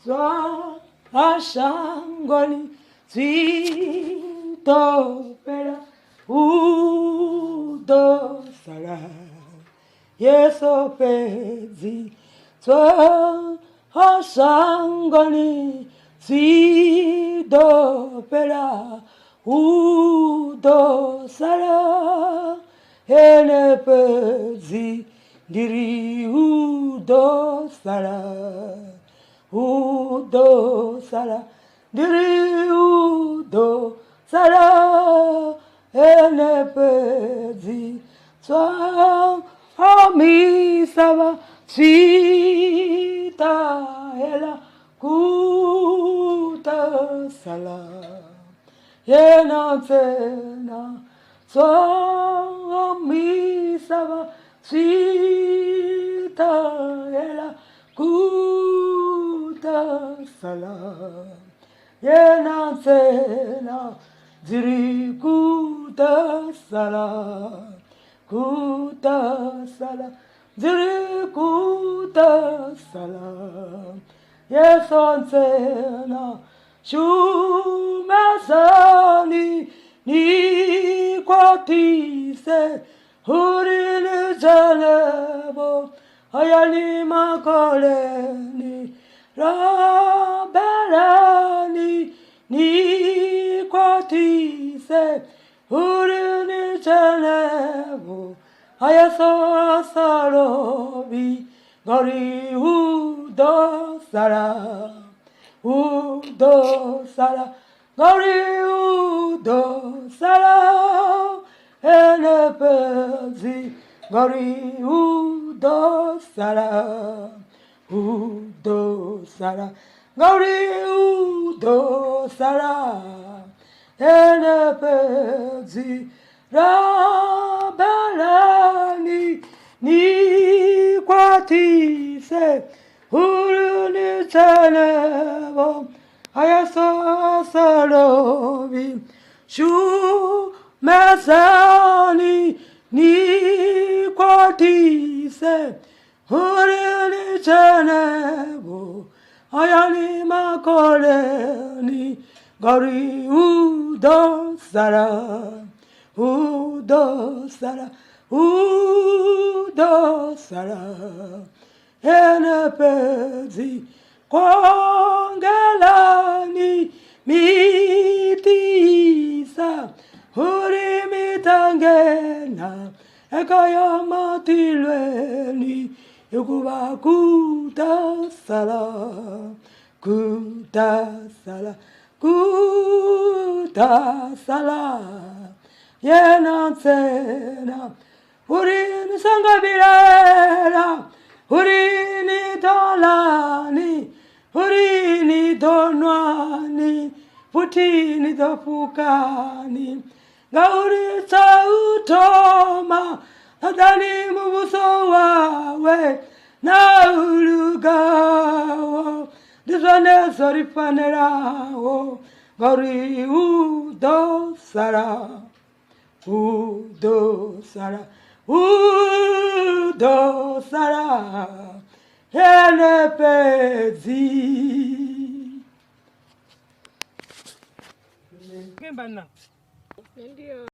Swa ashangoni Zito pera udo sara Yeso pezi Swa ashangoni Zito pera udo sara Ene pezi Diri udo sara Udo sara, diri udo sara, enepezi swa ami sava sita ela kuta sala, ena cena swa ami sava sita ela kuta sala yena sena ziri kuta sala ziri kuta sala yeson sena shumasani ni kwatise hurini janebo ayani makoleni raberani ni kwatise urini chanevo ayaso asarobi gori udo sara gori udo sara enepezi gori udo sara gori udo sara enepezi rabalani ni kwatise uruni chanevo ayaso sarobi shu mesani ni kwatise Hurili chanevo ayani makoleni gori udo sara enepezi kongelani mitisa huri mitangena ekaya matilweni Yukuba kuta sala, yena sena, urini sangabirera, urini dolani, urini donwani, putini dopukani, gauri sautoma, Adani mubuso wawe na ulugawo Dizwane sorifanerawo Gori udo sara Enepezi Ndio.